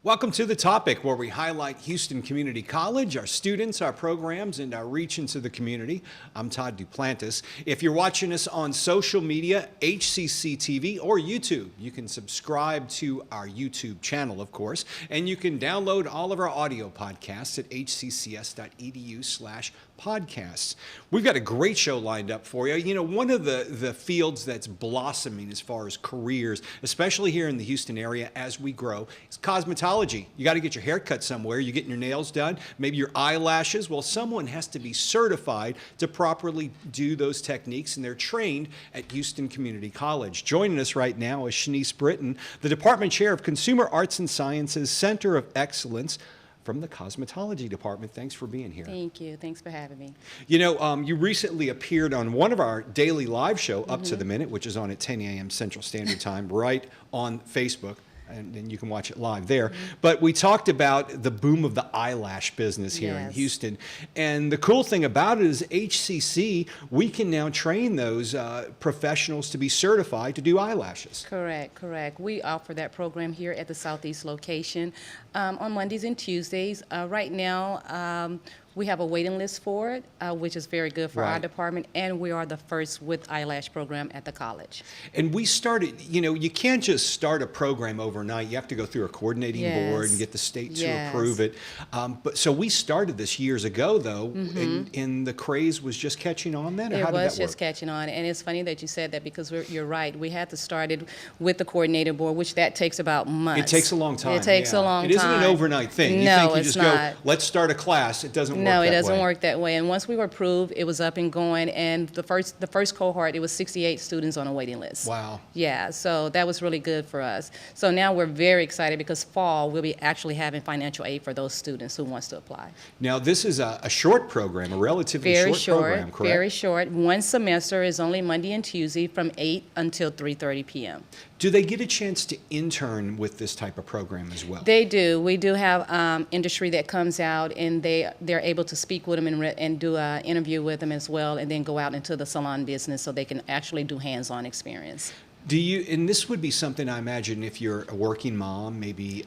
Welcome to The Topic, where we highlight Houston Community College, our students, our programs, and our reach into the community. I'm Todd Duplantis. If you're watching us on social media, HCCTV or YouTube, you can subscribe to our YouTube channel, of course, and you can download all of our audio podcasts at hccs.edu/podcasts. We've got a great show lined up for you. You know, one of the fields that's blossoming as far as careers, especially here in the Houston area as we grow, is cosmetology. You got to get your hair cut somewhere. You're getting your nails done, maybe your eyelashes. Well, someone has to be certified to properly do those techniques, and they're trained at Houston Community College. Joining us right now is Shenesse Britton, the Department Chair of Consumer Arts and Sciences Center of Excellence from the Cosmetology Department. Thanks for being here. Thank you. Thanks for having me. You know, you recently appeared on one of our daily live show, Up to the Minute, which is on at 10 a.m. Central Standard Time, right on Facebook. And you can watch it live there. But we talked about the boom of the eyelash business here in Houston. And the cool thing about it is HCC, we can now train those professionals to be certified to do eyelashes. Correct. We offer that program here at the Southeast location on Mondays and Tuesdays. Right now, we have a waiting list for it, which is very good for our department, and we are the first with eyelash program at the college. And we started, you know, you can't just start a program overnight. You have to go through a coordinating board and get the state to approve it. But so we started this years ago, though, and the craze was just catching on then? Or it how did was that just work? Catching on, and it's funny that you said that because you're right. We had to start it with the coordinator board, which that takes about months. It takes a long time. It takes a long time. It isn't an overnight thing. No, you think you it's just not. go, let's start a class. It doesn't work that way. No, it doesn't work that way. And once we were approved, it was up and going. And the first cohort, it was 68 students on a waiting list. Wow. Yeah, so that was really good for us. So now we're very excited because fall we'll be actually having financial aid for those students who wants to apply. Now this is a short program, a relatively short program, correct? Very short. One semester is only Monday and Tuesday from 8 until 3:30 p.m. Do they get a chance to intern with this type of program as well? They do. We do have industry that comes out, and they're able to speak with them and do an interview with them as well, and then go out into the salon business so they can actually do hands-on experience. Do you, and this would be something I imagine if you're a working mom, maybe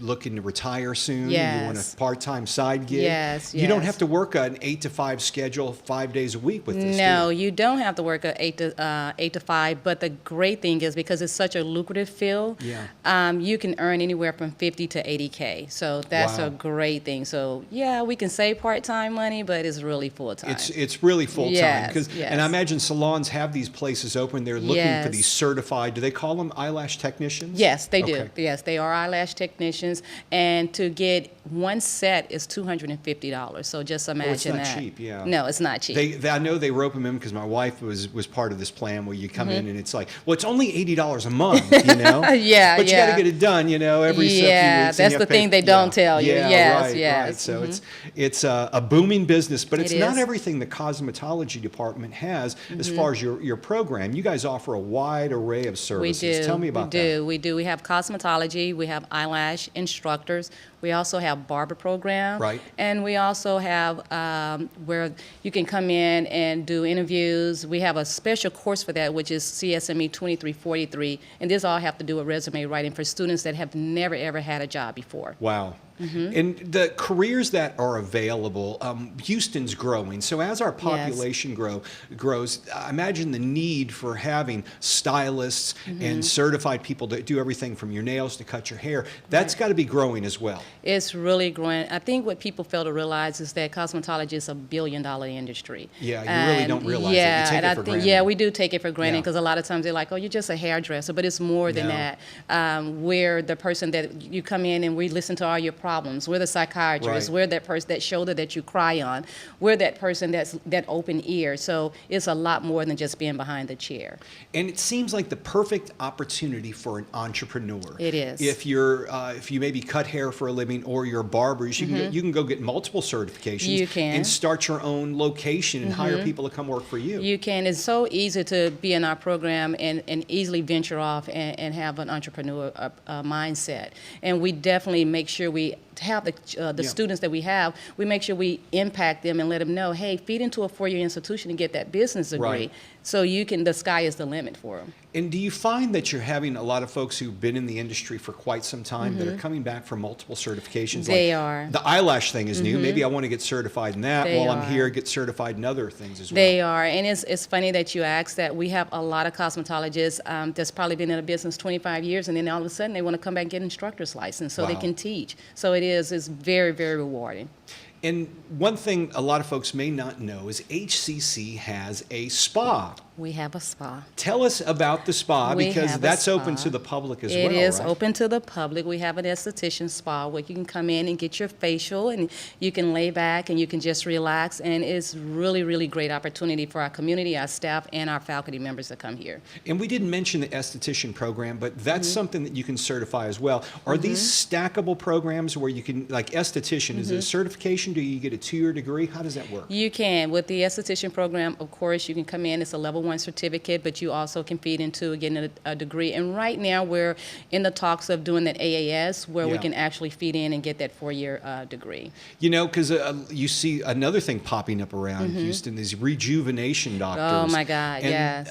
looking to retire soon, you want a part-time side gig. You don't have to work an 8 to 5 schedule 5 days a week with this. No, you don't have to work an 8 to 5. But the great thing is because it's such a lucrative field, you can earn anywhere from 50 to 80K. So that's a great thing. So yeah, we can say part-time money, but it's really full-time. It's really full-time. Yes. And I imagine salons have these places open. They're looking for these certified, do they call them eyelash technicians? Yes, they do. Yes, they are eyelash technicians, and to get one set is $250. So just imagine that. It's not cheap, No, it's not cheap. I know they rope them in because my wife was part of this plan where you come in and it's like, well, it's only $80 a month, you know? But you got to get it done, you know, every few weeks. Yeah, that's the thing they don't tell you. Right. So it's a booming business, but it's not everything the cosmetology department has as far as your program. You guys offer a wide array of services. We do. Tell me about that. We do. We have cosmetology. We have eyelash instructors. We also have barber program. Right. And we also have where you can come in and do interviews. We have a special course for that, which is CSME 2343. And this all have to do with resume writing for students that have never, ever had a job before. Wow. And the careers that are available, Houston's growing. So as our population grows, I imagine the need for having stylists and certified people to do everything from your nails to cut your hair, that's got to be growing as well. It's really growing. I think what people fail to realize is that cosmetology is a billion-dollar industry. Yeah, you really don't realize it. You take it for granted. Yeah, we do take it for granted because a lot of times they're like, oh, you're just a hairdresser, but it's more than that. We're the person that you come in and we listen to all your problems. We're the psychiatrist. We're that person, that shoulder that you cry on. We're that person that open ear. So it's a lot more than just being behind the chair. And it seems like the perfect opportunity for an entrepreneur. It is. If you maybe cut hair for a living, living or you're a barber, you can go get multiple certifications. You can. And start your own location and hire people to come work for you. You can. It's so easy to be in our program and easily venture off and have an entrepreneur mindset. And we definitely make sure we have the students that we have, we make sure we impact them and let them know, hey, feed into a four-year institution and get that business degree. Right. So the sky is the limit for them. And do you find that you're having a lot of folks who've been in the industry for quite some time that are coming back for multiple certifications? They are. The eyelash thing is new. Maybe I want to get certified in that. They While I'm are. here, get certified in other things as well. They are, and it's funny that you asked that. We have a lot of cosmetologists that's probably been in a business 25 years, and then all of a sudden they want to come back and get an instructor's license so they Wow. can teach. So it's very, very rewarding. And one thing a lot of folks may not know is HCC has a spa. We have a spa. Tell us about the spa, We because have a that's open spa. to the public as well, It is right? open to the public. We have an esthetician spa where you can come in and get your facial, and you can lay back and you can just relax. And it's really, really great opportunity for our community, our staff, and our faculty members to come here. And we didn't mention the esthetician program, but that's something that you can certify as well. Are these stackable programs where you can, like esthetician, is it a certification? Do you get a 2-year degree? How does that work? You can. With the esthetician program, of course, you can come in. It's a level 1 certificate, but you also can feed into getting a degree. And right now, we're in the talks of doing that AAS, where we Yeah. can actually feed in and get that 4-year degree. You know, because you see another thing popping up around Houston, these rejuvenation doctors. Oh, my God, and, yes.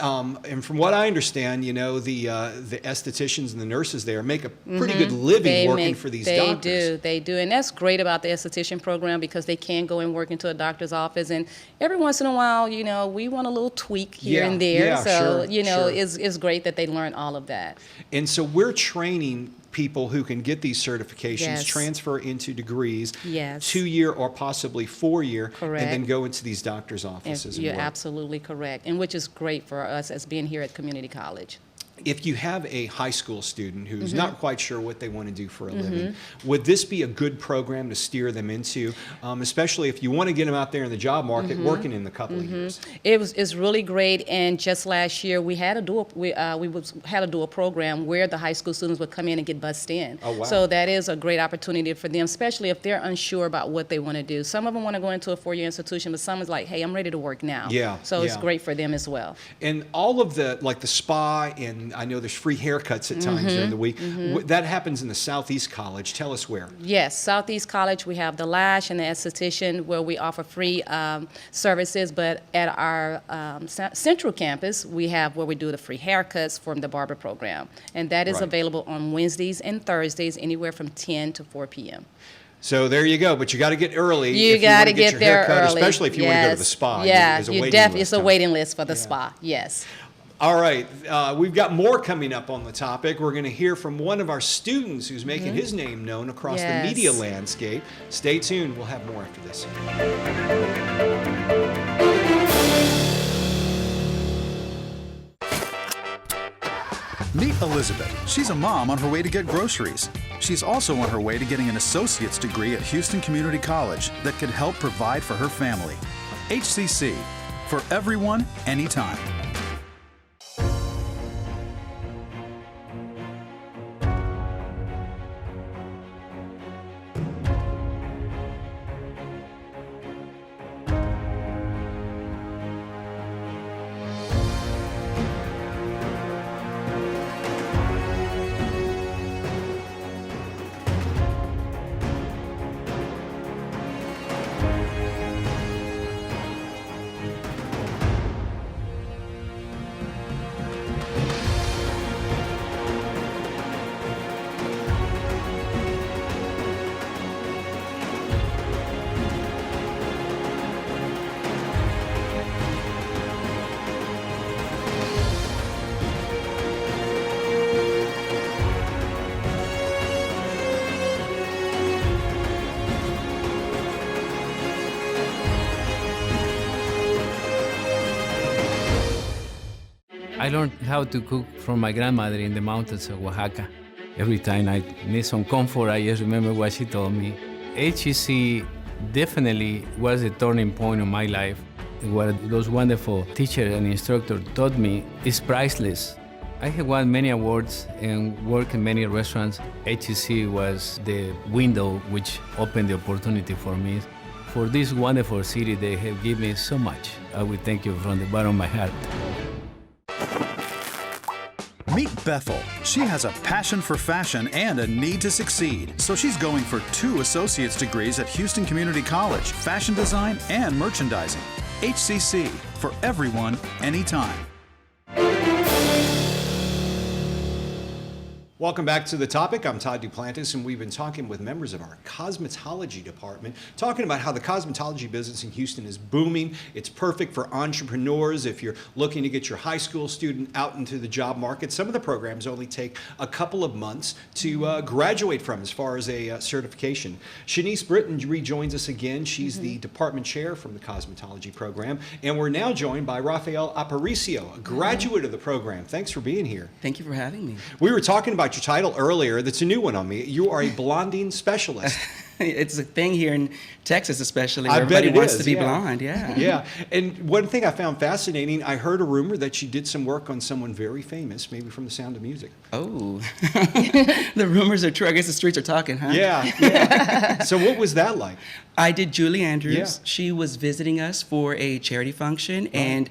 And from what I understand, you know, the estheticians and the nurses there make a pretty good living working for these doctors. They do. And that's great about the esthetician program, because they can go and work into a doctor's office. And every once in a while, you know, we want a little tweak here and there. Yeah, so, sure, you know, sure. it's great that they learn all of that. And so we're training people who can get these certifications, Yes. transfer into degrees, Yes. 2-year or possibly 4-year, Correct. and then go into these doctors' offices and You're work. absolutely correct, and which is great for us as being here at community college. If you have a high school student who's not quite sure what they want to do for a living, would this be a good program to steer them into, especially if you want to get them out there in the job market working in a couple of years? It's really great, and just last year we had a dual program where the high school students would come in and get bussed in. Oh, wow. So that is a great opportunity for them, especially if they're unsure about what they want to do. Some of them want to go into a 4-year institution, but some is like, hey, I'm ready to work now. Yeah, So it's yeah. great for them as well. And all of the, like the spa, and I know there's free haircuts at times during the week. That happens in the Southeast College. Tell us where. Yes, Southeast College, we have the lash and the esthetician where we offer free services, but at our central campus, we have where we do the free haircuts from the barber program. And that is Right. available on Wednesdays and Thursdays, anywhere from 10 to 4 p.m. So there you go, but you got to get early. You if got wanna to get your there haircut, early. especially if you want to go to the Yes. spa. Yeah, There's a you waiting definitely, list, it's a huh? waiting list for the spa, yes. All right, we've got more coming up on the topic. We're going to hear from one of our students who's making his name known across the Yes. media landscape. Stay tuned. We'll have more after this. Meet Elizabeth. She's a mom on her way to get groceries. She's also on her way to getting an associate's degree at Houston Community College that could help provide for her family. HCC, for everyone, anytime. I learned how to cook from my grandmother in the mountains of Oaxaca. Every time I need some comfort, I just remember what she told me. HCC definitely was a turning point in my life. What those wonderful teachers and instructors taught me is priceless. I have won many awards and worked in many restaurants. HCC was the window which opened the opportunity for me. For this wonderful city, they have given me so much. I will thank you from the bottom of my heart. Meet Bethel. She has a passion for fashion and a need to succeed. So she's going for 2 associate's degrees at Houston Community College, fashion design and merchandising. HCC, for everyone, anytime. Welcome back to The Topic. I'm Todd Duplantis, and we've been talking with members of our cosmetology department, talking about how the cosmetology business in Houston is booming. It's perfect for entrepreneurs if you're looking to get your high school student out into the job market. Some of the programs only take a couple of months to graduate from as far as a certification. Shenesse Britton rejoins us again. She's the department chair from the cosmetology program, and we're now joined by Raphael Aparicio, a graduate of the program. Thanks for being here. Thank you for having me. We were talking about your title earlier. That's a new one on me. You are a blonding specialist. It's a thing here in Texas, especially. I Where bet everybody it wants is, to be yeah. blonde. Yeah. Yeah. And one thing I found fascinating, I heard a rumor that you did some work on someone very famous, maybe from The Sound of Music. Oh, the rumors are true. I guess the streets are talking, huh? Yeah. Yeah. So what was that like? I did Julie Andrews. Yeah. She was visiting us for a charity function, and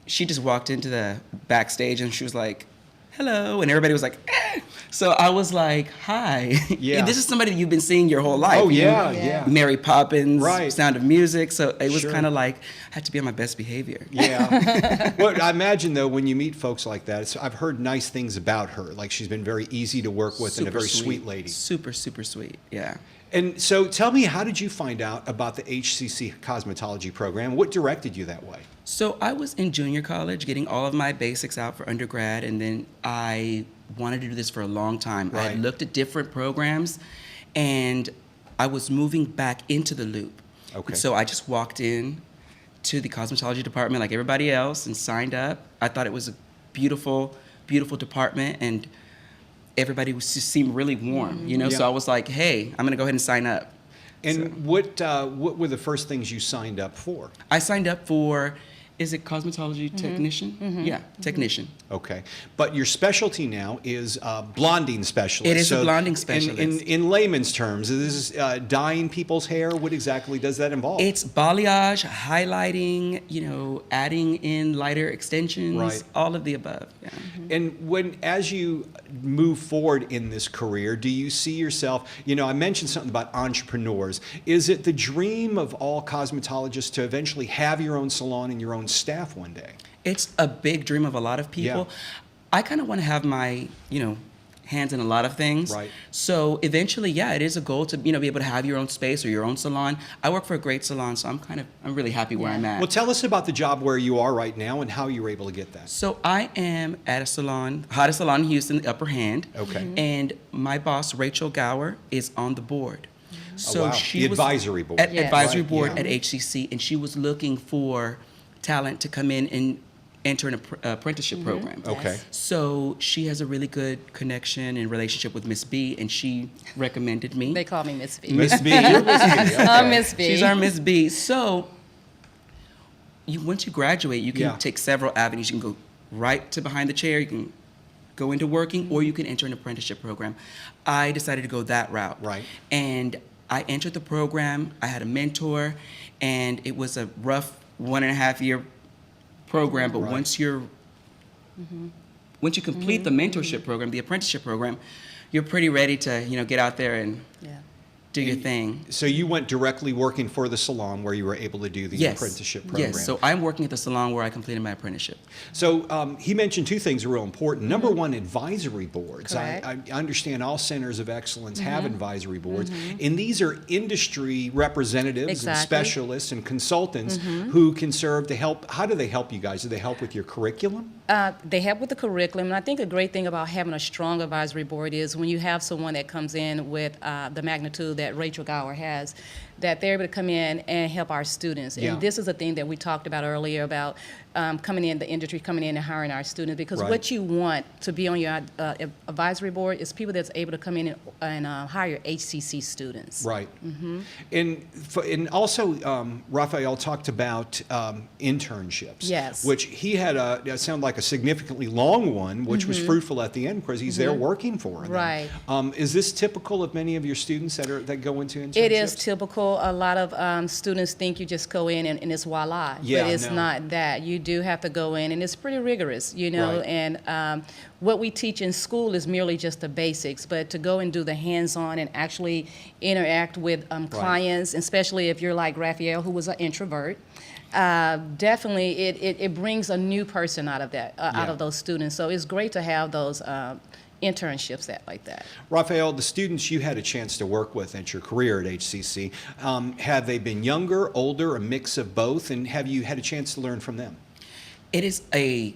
she just walked into the backstage, and she was like, "Hello," and everybody was like, "Eh." So I was like, "Hi." Yeah. This is somebody you've been seeing your whole life. Oh, You yeah, know, yeah. Mary Poppins, Right. Sound of Music. So it was Sure. kind of like, I had to be on my best behavior. Yeah. Well, I imagine, though, when you meet folks like that, I've heard nice things about her. Like she's been very easy to work with and a Super very sweet lady. Super, super sweet. Yeah. And so tell me, how did you find out about the HCC cosmetology program? What directed you that way? So I was in junior college getting all of my basics out for undergrad, and then I wanted to do this for a long time. I Right. had looked at different programs, and I was moving back into the loop. Okay. So I just walked in to the cosmetology department like everybody else and signed up. I thought it was a beautiful, beautiful department, and everybody just seemed really warm, you know? Yeah. So I was like, hey, I'm gonna go ahead and sign up. And what were the first things you signed up for? I signed up for, is it cosmetology technician? Yeah, technician. Okay. But your specialty now is blonding specialist. It is a blonding specialist. In layman's terms, is this dyeing people's hair? What exactly does that involve? It's balayage, highlighting, you know, adding in lighter extensions, Right. all of the above. Yeah. And as you move forward in this career, do you see yourself, you know, I mentioned something about entrepreneurs. Is it the dream of all cosmetologists to eventually have your own salon and your own staff one day? It's a big dream of a lot of people. Yeah. I kind of want to have my, you know, hands in a lot of things. Right. So eventually, yeah, it is a goal to, you know, be able to have your own space or your own salon. I work for a great salon, so I'm really happy where I'm at. Well, tell us about the job where you are right now and how you were able to get that. So I am at a salon, hottest salon in Houston, the Upper Hand. Okay. And my boss, Rachel Gower, is on the board. So wow. she The was advisory board. At Yes. advisory Right, board yeah. at HCC, and she was looking for talent to come in and enter an apprenticeship program. Okay. So she has a really good connection and relationship with Miss B, and she recommended me. They call me Miss B. Miss B. You're Miss B. Okay. I'm Miss B. She's our Miss B. So once you graduate, you can Yeah. take several avenues. You can go right to behind the chair. You can go into working, or you can enter an apprenticeship program. I decided to go that route. Right. And I entered the program. I had a mentor, and it was a rough 1.5 year program. But Right. once you complete the mentorship program, the apprenticeship program, you're pretty ready to, you know, get out there and Yeah. do your thing. So you went directly working for the salon where you were able to do the apprenticeship program. Yes, so I'm working at the salon where I completed my apprenticeship. So he mentioned two things are real important. Number one, advisory boards. I Correct. understand all centers of excellence have advisory boards, and these are industry representatives and Exactly. specialists and consultants who can serve to help. How do they help you guys? Do they help with your curriculum? They help with the curriculum, and I think a great thing about having a strong advisory board is when you have someone that comes in with the magnitude that Rachel Gower has, that they're able to come in and help our students. Yeah. And this is a thing that we talked about earlier about coming in, the industry coming in and hiring our students, because Right. what you want to be on your advisory board is people that's able to come in and hire HCC students. Right. And also, Raphael talked about internships. Yes. Which he had it sounded like a significantly long one, which was fruitful at the end because he's there working for them. Right. Is this typical of many of your students that go into internships? It is typical. A lot of students think you just go in and it's voila, Yeah, but it's no. not that. You do have to go in, and it's pretty rigorous, you know. Right. And what we teach in school is merely just the basics, but to go and do the hands-on and actually interact with clients, especially if you're like Raphael, who was an introvert. Definitely, it brings a new person out of that, out of those students. So it's great to have those internships like that. Raphael, the students you had a chance to work with at your career at HCC, have they been younger, older, a mix of both, and have you had a chance to learn from them? It is a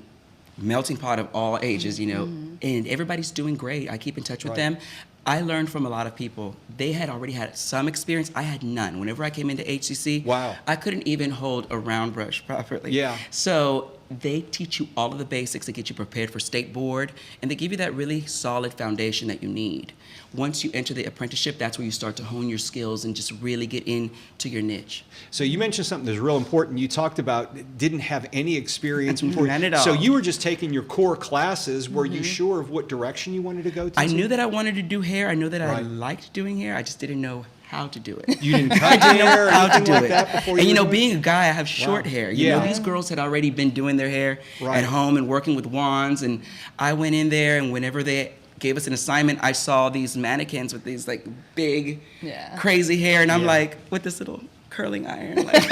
melting pot of all ages, you know, and everybody's doing great. I keep in touch with Right. them. I learned from a lot of people. They had already had some experience. I had none. Whenever I came into HCC, Wow. I couldn't even hold a round brush properly. Yeah. So they teach you all of the basics to get you prepared for state board, and they give you that really solid foundation that you need. Once you enter the apprenticeship, that's where you start to hone your skills and just really get into your niche. So you mentioned something that's real important. You talked about didn't have any experience before. None at all. So you were just taking your core classes. Were you sure of what direction you wanted to go to? I knew that I wanted to do hair. I knew that I Right. liked doing hair. I just didn't know how to do it. You didn't cut hair or How to anything do like it. that before And you know, were doing being it? a guy, I have short Wow. hair. You Yeah. know, these girls had already been doing their hair Right. at home and working with wands, and I went in there, and whenever they gave us an assignment, I saw these mannequins with these like big, Yeah. crazy hair, and I'm Yeah. like, with this little curling iron, like,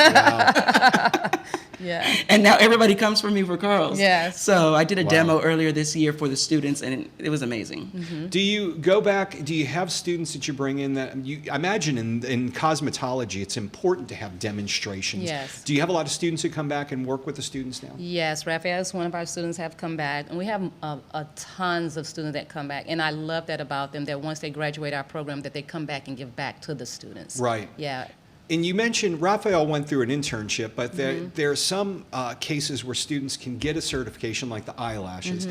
Yeah. and now everybody comes for me for curls. Yes. So I did a Wow. demo earlier this year for the students, and it was amazing. Do you go back? Do you have students that you bring in that I imagine in cosmetology, it's important to have demonstrations. Yes. Do you have a lot of students who come back and work with the students now? Yes, Raphael is one of our students have come back, and we have tons of students that come back, and I love that about them, that once they graduate our program, that they come back and give back to the students. Right. Yeah. And you mentioned Raphael went through an internship, but there are some cases where students can get a certification like the eyelashes,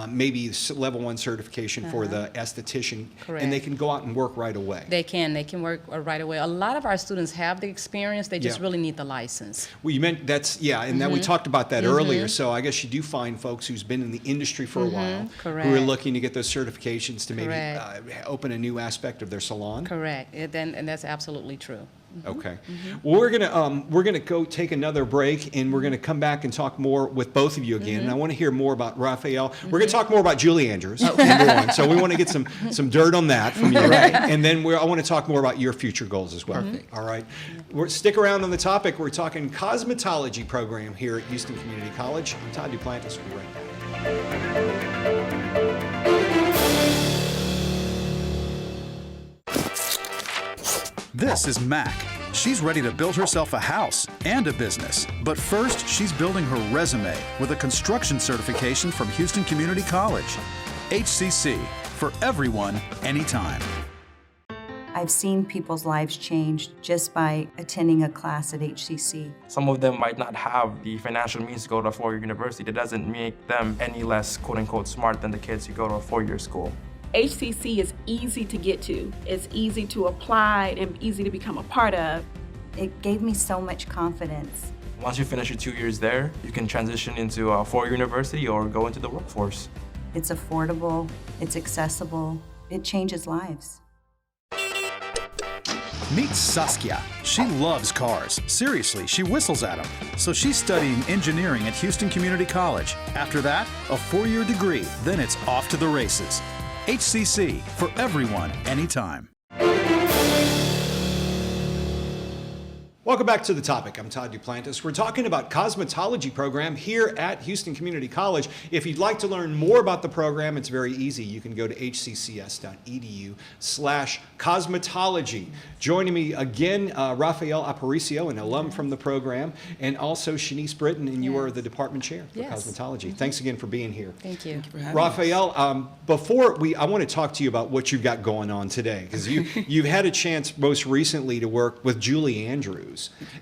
maybe level 1 certification for the esthetician, and they Correct. can go out and work right away. They can work right away. A lot of our students have the experience, they just Yeah. really need the license. Well, you meant and then we talked about that earlier. So I guess you do find folks who's been in the industry for a while who are Correct. looking to get those certifications to maybe Correct. open a new aspect of their salon. Correct, and that's absolutely true. Okay. Well, we're gonna go take another break, and we're gonna come back and talk more with both of you again. And I want to hear more about Raphael. We're gonna talk more about Julie Andrews, number one. So we want to get some dirt on that from you, and then I want to talk more about your future goals as well. Perfect. All right. Stick around on the topic. We're talking cosmetology program here at Houston Community College. I'm Todd Duplantis. We'll be right back. This is Mac. She's ready to build herself a house and a business. But first, she's building her resume with a construction certification from Houston Community College. HCC, for everyone, anytime. I've seen people's lives change just by attending a class at HCC. Some of them might not have the financial means to go to a four-year university. That doesn't make them any less quote-unquote smart than the kids who go to a four-year school. HCC is easy to get to. It's easy to apply and easy to become a part of. It gave me so much confidence. Once you finish your 2 years there, you can transition into a four-year university or go into the workforce. It's affordable, it's accessible, it changes lives. Meet Saskia. She loves cars. Seriously, she whistles at them. So she's studying engineering at Houston Community College. After that, a 4-year degree. Then it's off to the races. HCC, for everyone, anytime. Welcome back to The Topic. I'm Todd Duplantis. We're talking about cosmetology program here at Houston Community College. If you'd like to learn more about the program, it's very easy. You can go to hccs.edu/cosmetology. Joining me again, Raphael Aparicio, an alum from the program, and also Shenesse Britton, and you are the department chair for cosmetology. Thanks again for being here. Thank you. Thank you for having Raphael, I want to talk to you about what you've got going on today, because you've had a chance most recently to work with Julie Andrews.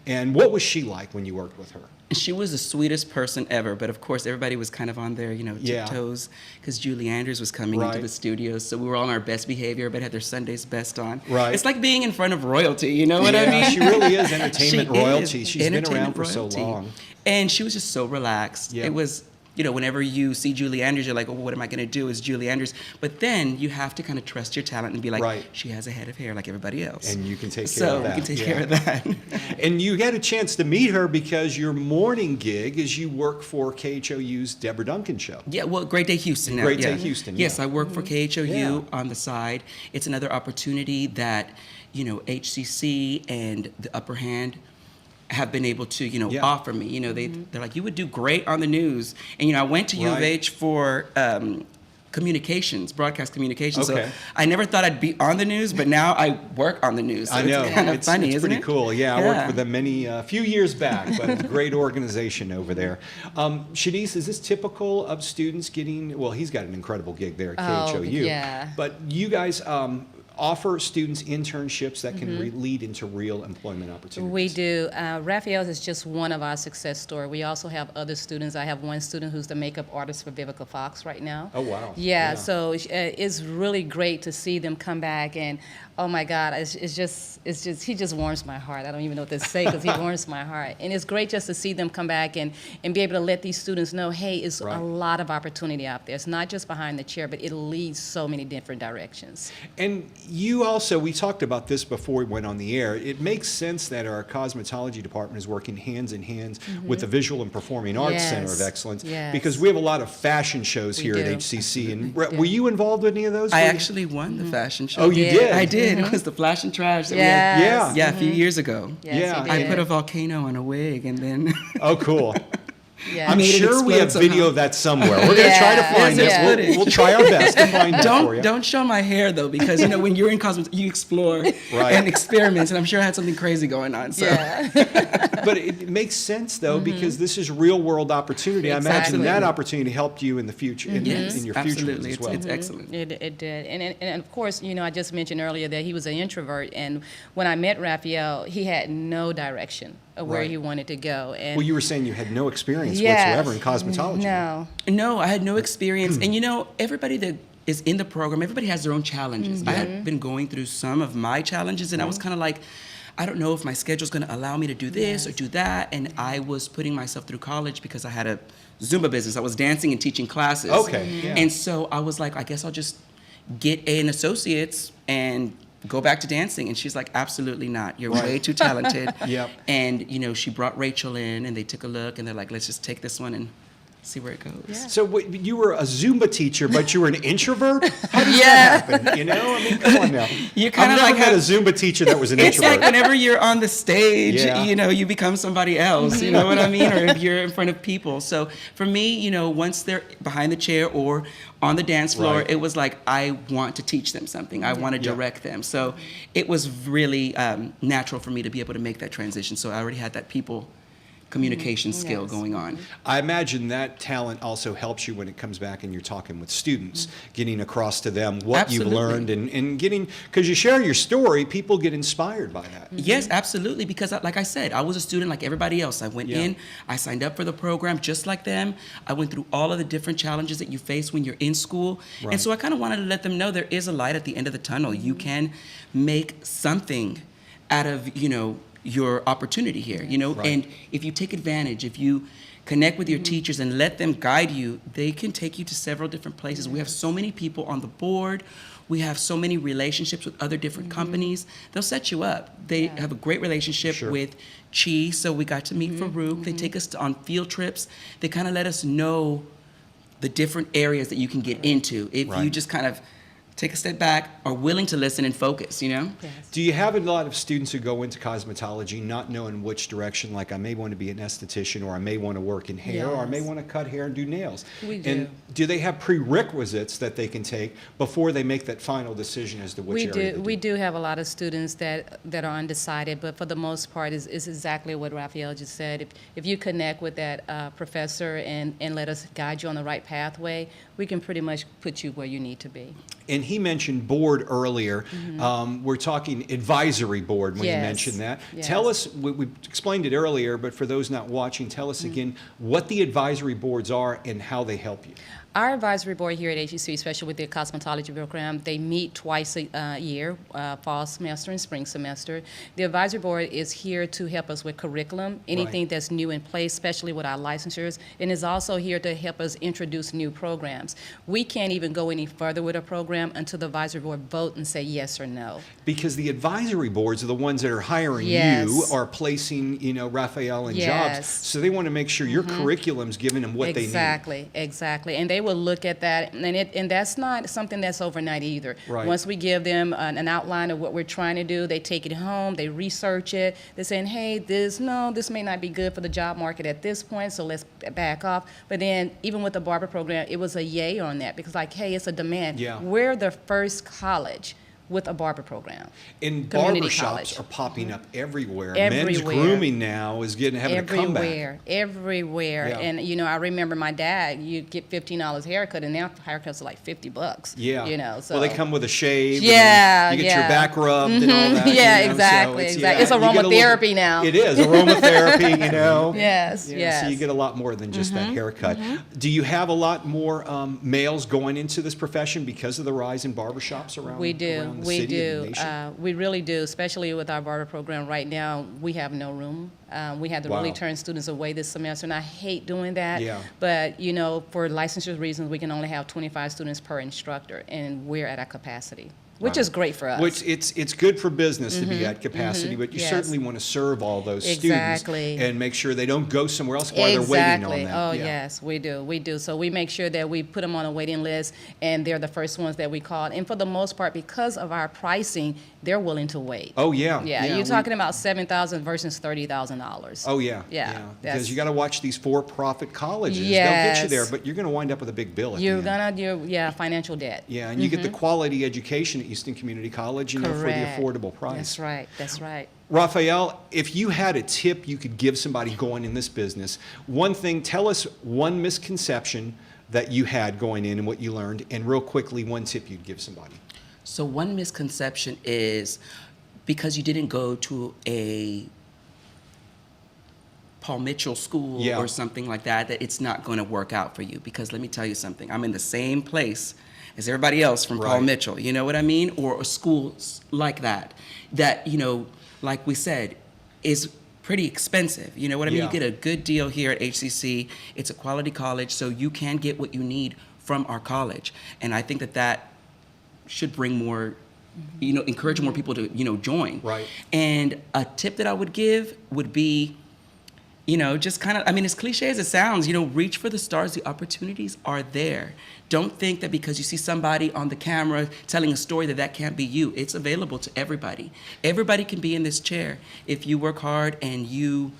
And what was she like when you worked with her? She was the sweetest person ever, but of course everybody was kind of on their, tiptoes, because Julie Andrews was coming into the studio, so we were all on our best behavior. Everybody had their Sunday's best on. Right. It's like being in front of royalty, you know what I mean? She really is entertainment royalty. Is She's been around for royalty. so long. And she was just so relaxed. Yeah. It was, whenever you see Julie Andrews, you're like, oh, what am I going to do? It's Julie Andrews. But then you have to kind of trust your talent and be like, she has a head of hair like everybody else. And you can take care of that. So we can take care of that. And you had a chance to meet her because your morning gig is you work for KHOU's Deborah Duncan show. Yeah, well, Great Day Houston now. Great Day Houston, Yes, yeah. I work for KHOU on the side. It's another opportunity that, HCC and the Upper Hand have been able to, offer me. They're like, you would do great on the news. And, I went to U of H for communications, broadcast communications. Okay. So I never thought I'd be on the news, but now I work on the news. So I know. It's kind of funny, it's isn't pretty it? cool. Yeah, I worked with them a few years back, but it's a great organization over there. Shenesse, is this typical of students getting, well, he's got an incredible gig there at KHOU. Yeah. But you guys offer students internships that can lead into real employment opportunities. We do. Raphael is just one of our success stories. We also have other students. I have one student who's the makeup artist for Vivica Fox right now. Oh, wow. Yeah. So it's really great to see them come back, and oh my God, it's just he just warms my heart. I don't even know what to say because he warms my heart. And it's great just to see them come back and be able to let these students know, hey, it's a lot of opportunity out there. It's not just behind the chair, but it leads so many different directions. And you also, we talked about this before we went on the air, it makes sense that our cosmetology department is working hands in hands with the Visual and Performing Arts Center of Excellence, because we have a lot of fashion shows here at HCC. And were you involved with any of those? I actually won the fashion show. Oh, you did? I did. It was the Flash and Trash that we had, a few years ago. Yes, I put a volcano on a wig and then... Oh, cool. Yeah. I'm sure we have video of that somewhere. We're going to try to find it. We'll try our best to find it for you. Don't show my hair, though, because, when you're in cosmetology, you explore and experiment, and I'm sure I had something crazy going on. So. Yeah. But it makes sense, though, because this is real-world opportunity. I imagine that opportunity helped you in the future, in your future absolutely. as well. It's excellent. It did. And of course, I just mentioned earlier that he was an introvert, and when I met Raphael, he had no direction of where he wanted to go. And well, you were saying you had no experience whatsoever in cosmetology. No, I had no experience. And everybody that is in the program, everybody has their own challenges. I had been going through some of my challenges, and I was kind of like, I don't know if my schedule's going to allow me to do this or do that. And I was putting myself through college because I had a Zumba business. I was dancing and teaching classes. Okay. And so I was like, I guess I'll just get an associate's and go back to dancing. And she's like, absolutely not. You're way too talented. And, she brought Rachel in, and they took a look, and they're like, let's just take this one and see where it goes. Yeah. So you were a Zumba teacher, but you were an introvert? How did that happen? I mean, come on now. You kind of I've like never had a Zumba teacher that was an It's introvert. like whenever you're on the stage, you become somebody else, you know what I mean? Or if you're in front of people. So for me, once they're behind the chair or on the dance floor, it was like, I want to teach them something. I want to direct them. So it was really natural for me to be able to make that transition. So I already had that people communication skill going on. I imagine that talent also helps you when it comes back and you're talking with students, getting across to them what you've learned and getting, because you share your story, people get inspired by that. Yes, absolutely, because like I said, I was a student like everybody else. I went in, I signed up for the program just like them. I went through all of the different challenges that you face when you're in school. And so I kind of wanted to let them know there is a light at the end of the tunnel. You can make something out of, your opportunity here, and if you take advantage, if you connect with your teachers and let them guide you, they can take you to several different places. We have so many people on the board. We have so many relationships with other different companies. They'll set you up. They have a great relationship with Chi, so we got to meet Farouk. They take us on field trips. They kind of let us know the different areas that you can get into if you just kind of take a step back, are willing to listen and focus, you know? Yes. Do you have a lot of students who go into cosmetology not knowing which direction, like I may want to be an esthetician, or I may want to work in hair, or I may Yes. want to cut hair and do nails? We do. And do they have prerequisites that they can take before they make that final decision as to which area to do? We do have a lot of students that are undecided, but for the most part, is exactly what Raphael just said. If you connect with that professor and let us guide you on the right pathway, we can pretty much put you where you need to be. And he mentioned board earlier. We're talking advisory board when you Yes. mentioned that. Yes. Tell us, we explained it earlier, but for those not watching, tell us again what the advisory boards are and how they help you. Our advisory board here at HCC, especially with the cosmetology program, they meet twice a year, fall semester and spring semester. The advisory board is here to help us with curriculum, anything that's new in place, especially with our licensures, and is also here to help us introduce new programs. We can't even go any further with a program until the advisory board vote and say yes or no. Because the advisory boards are the ones that are hiring Yes. you, are placing, Raphael in Yes. jobs. So they want to make sure your curriculum's giving them what they need. Exactly. And they will look at that, and that's not something that's overnight either. Right. Once we give them an outline of what we're trying to do, they take it home, they research it, they're saying, hey, this may not be good for the job market at this point, so let's back off. But then even with the barber program, it was a yay on that, because like, hey, it's a demand. Yeah. We're the first college with a barber program. And Community barbershops college. are popping up everywhere. Men's Everywhere. grooming now is having a comeback. Everywhere. Yeah. And, I remember my dad, you'd get $15 haircut, and now haircuts are like $50. Yeah. So. Well, they come with a shave. Yeah, and you get your yeah. back rubbed and all that. Yeah, so exactly. It's you get a aromatherapy now. It is aromatherapy, Yes, Yeah, yes. So you get a lot more than just that haircut. Do you have a lot more males going into this profession because of the rise in barbershops around We do. around the We city and the do. nation? We really do, especially with our barber program right now. We have no room. We had to really Wow. turn students away this semester, and I hate doing that. Yeah. But, for licensure reasons, we can only have 25 students per instructor, and we're at our capacity, which is great for us. Which it's good for business to be at capacity, but you Yes. certainly want to serve all those Exactly. students and make sure they don't go somewhere else while they're waiting on that. Oh, Yeah. yes, we do. So we make sure that we put them on a waiting list, and they're the first ones that we call. And for the most part, because of our pricing, they're willing to wait. Oh, yeah. Yeah, you're talking about $7,000 versus $30,000. Oh, yeah. Yeah, Because that's- you got to watch these for-profit colleges. They'll get you Yes. there, but you're going to wind up with a big bill at You're the end. financial debt. Yeah, and you get the quality education at Easton Community College, for the Correct. affordable price. That's right. Raphael, if you had a tip you could give somebody going in this business, one thing, tell us one misconception that you had going in and what you learned, and real quickly, one tip you'd give somebody. So one misconception is because you didn't go to a Paul Mitchell school Yeah. or something like that, that it's not going to work out for you. Because let me tell you something, I'm in the same place as everybody else from Paul Right. Mitchell, you know what I mean? Or schools like that, like we said, is pretty expensive. You know what I mean? Yeah. You get a good deal here at HCC. It's a quality college, so you can get what you need from our college. And I think that should bring more, encourage more people to, join. Right. And a tip that I would give would be, just kind of, as cliche as it sounds, reach for the stars. The opportunities are there. Don't think that because you see somebody on the camera telling a story that can't be you. It's available to everybody. Everybody can be in this chair if you work hard and you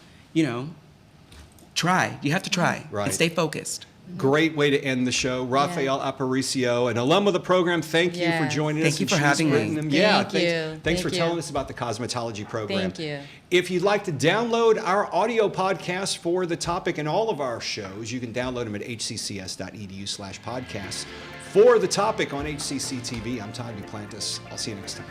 try. You have to try Right. and stay focused. Great way to end the show. Raphael Aparicio, an alum of the program, thank you for Yes. joining Thank us. you and for Shenesse having me. Britton. Thank Yeah, you. thanks for Thank telling you. us about the cosmetology program. Thank you. If you'd like to download our audio podcast for the topic and all of our shows, you can download them at hccs.edu/podcasts. For the topic on HCCTV, I'm Todd Duplantis. I'll see you next time.